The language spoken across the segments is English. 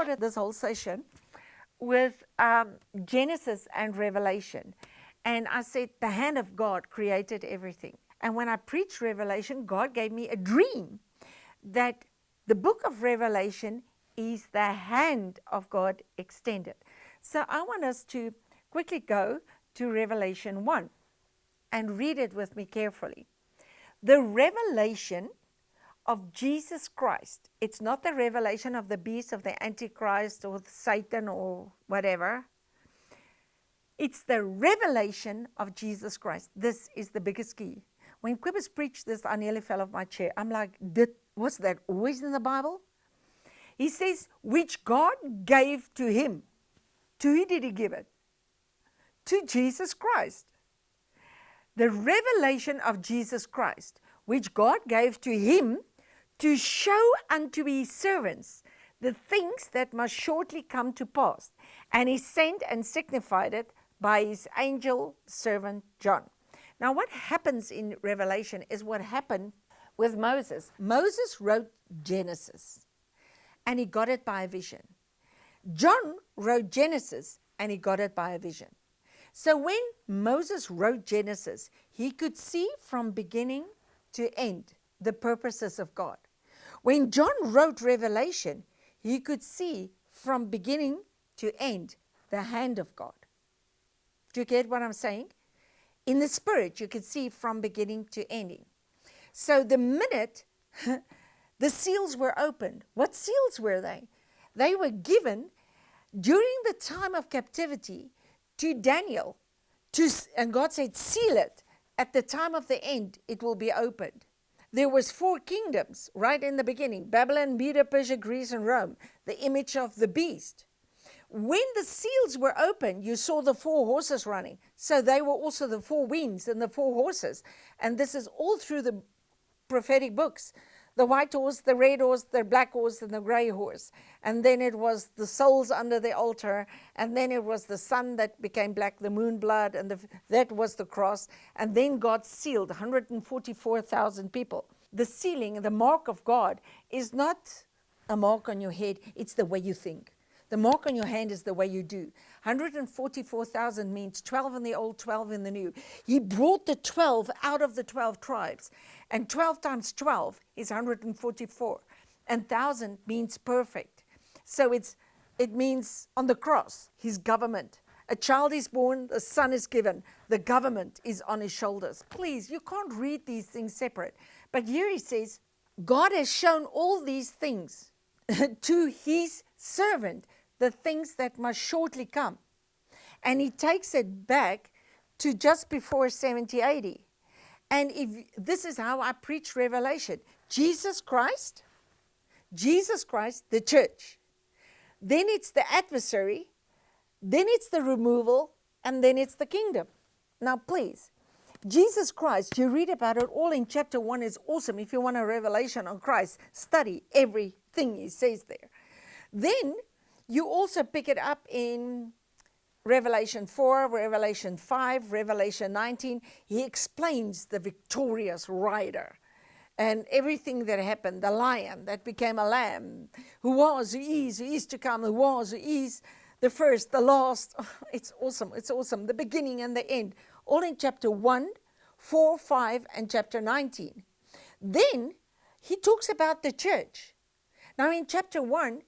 started this whole session with Genesis and Revelation. And I said, the hand of God created everything. And when I preached Revelation, God gave me a dream that the book of Revelation is the hand of God extended. So I want us to quickly go to Revelation 1 and read it with me carefully. The revelation of Jesus Christ. It's not the revelation of the beast, of the Antichrist, or Satan, or whatever. It's the revelation of Jesus Christ. This is the biggest key. When Quibbers preached this, I nearly fell off my chair. I'm like, was that always in the Bible? He says, which God gave to him. To who did he give it? To Jesus Christ. The revelation of Jesus Christ, which God gave to him to show unto his servants the things that must shortly come to pass. And he sent and signified it by his angel servant John. Now what happens in Revelation is what happened with Moses. Moses wrote Genesis, and he got it by a vision. John wrote Genesis, and he got it by a vision. So when Moses wrote Genesis, he could see from beginning to end the purposes of God. When John wrote Revelation, he could see from beginning to end the hand of God. Do you get what I'm saying? In the spirit, you could see from beginning to ending. So the minute the seals were opened, what seals were they? They were given during the time of captivity to Daniel, and God said, seal it. At the time of the end, it will be opened. There was 4 kingdoms right in the beginning, Babylon, Media, Persia, Greece, and Rome, the image of the beast. When the seals were opened, you saw the 4 horses running. So they were also the 4 winds and the 4 horses. And this is all through the prophetic books. The white horse, the red horse, the black horse, and the gray horse. And then it was the souls under the altar. And then it was the sun that became black, the moon blood, and that was the cross. And then God sealed 144,000 people. The sealing, the mark of God, is not a mark on your head. It's the way you think. The mark on your hand is the way you do. 144,000 means 12 in the old, 12 in the new. He brought the 12 out of the 12 tribes. And 12 times 12 is 144. And 1,000 means perfect. So it means on the cross, his government. A child is born, a son is given. The government is on his shoulders. Please, you can't read these things separate. But here he says, God has shown all these things to his servant, the things that must shortly come. And he takes it back to just before 70 AD. And this is how I preach Revelation. Jesus Christ, the church. Then it's the adversary, then it's the removal, and then it's the kingdom. Now please, Jesus Christ, you read about it all in chapter 1. It's awesome. If you want a revelation on Christ, study everything he says there. Then you also pick it up in Revelation 4, Revelation 5, Revelation 19. He explains the victorious rider and everything that happened, the lion that became a lamb, who was, who is to come, who was, who is, the first, the last. Oh, it's awesome, it's awesome. The beginning and the end. All in chapter 1, 4, 5, and chapter 19. Then he talks about the church. Now in chapter 1,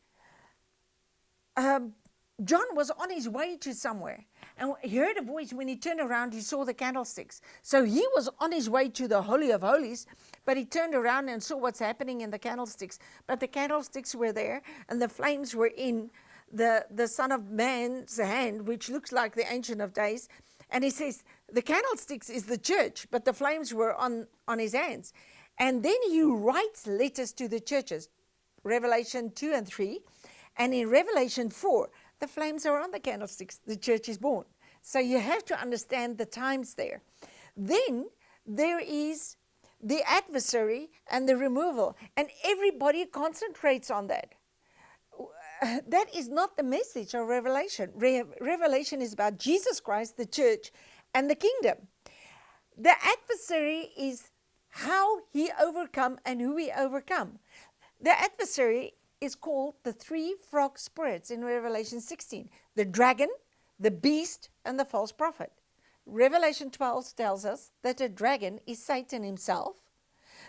John was on his way to somewhere, and he heard a voice. When he turned around, he saw the candlesticks. So he was on his way to the Holy of Holies, but he turned around and saw what's happening in the candlesticks. But the candlesticks were there, and the flames were in the Son of Man's hand, which looks like the Ancient of Days. And he says, the candlesticks is the church, but the flames were on his hands. And then he writes letters to the churches, Revelation 2 and 3. And in Revelation 4, the flames are on the candlesticks. The church is born. So you have to understand the times there. Then there is the adversary and the removal. And everybody concentrates on that. That is not the message of Revelation. Revelation is about Jesus Christ, the church, and the kingdom. The adversary is how he overcome and who he overcome. The adversary is called the three frog spirits in Revelation 16. The dragon, the beast, and the false prophet. Revelation 12 tells us that the dragon is Satan himself.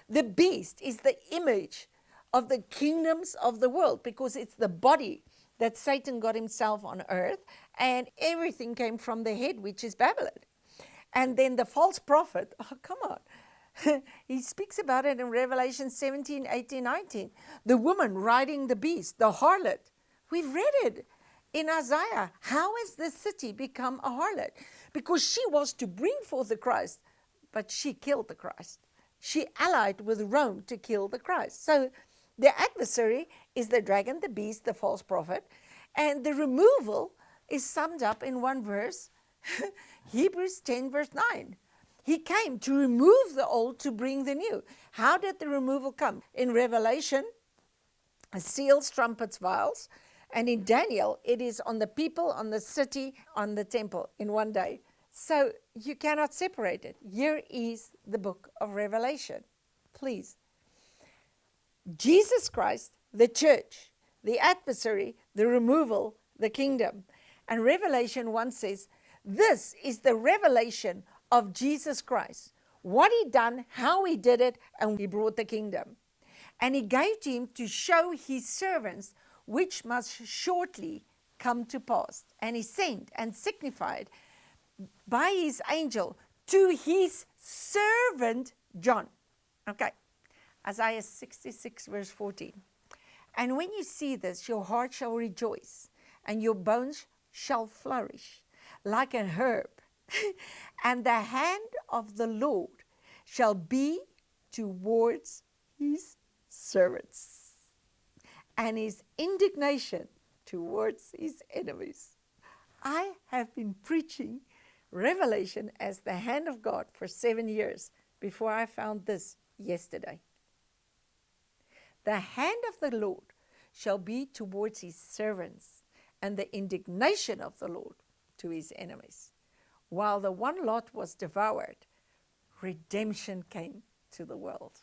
The beast is the image of the kingdoms of the world, because it's the body that Satan got himself on earth, and everything came from the head, which is Babylon. And then the false prophet, oh, come on. He speaks about it in Revelation 17, 18, 19. The woman riding the beast, the harlot. We've read it in Isaiah. How has this city become a harlot? Because she was to bring forth the Christ, but she killed the Christ. She allied with Rome to kill the Christ. So the adversary is the dragon, the beast, the false prophet. And the removal is summed up in one verse, Hebrews 10, verse 9. He came to remove the old to bring the new. How did the removal come? In Revelation, seals, trumpets, vials. And in Daniel, it is on the people, on the city, on the temple in one day. So you cannot separate it. Here is the book of Revelation. Please. Jesus Christ, the church, the adversary, the removal, the kingdom. And Revelation 1 says, this is the revelation of Jesus Christ. What he done, how he did it, and he brought the kingdom. And he gave to him to show his servants which must shortly come to pass. And he sent and signified by his angel to his servant John. Okay. Isaiah 66 verse 14. And when you see this, your heart shall rejoice, and your bones shall flourish like an herb. And the hand of the Lord shall be towards his servants, and his indignation towards his enemies. I have been preaching Revelation as the hand of God for 7 years before I found this yesterday. The hand of the Lord shall be towards his servants, and the indignation of the Lord to his enemies. While the one lot was devoured, redemption came to the world.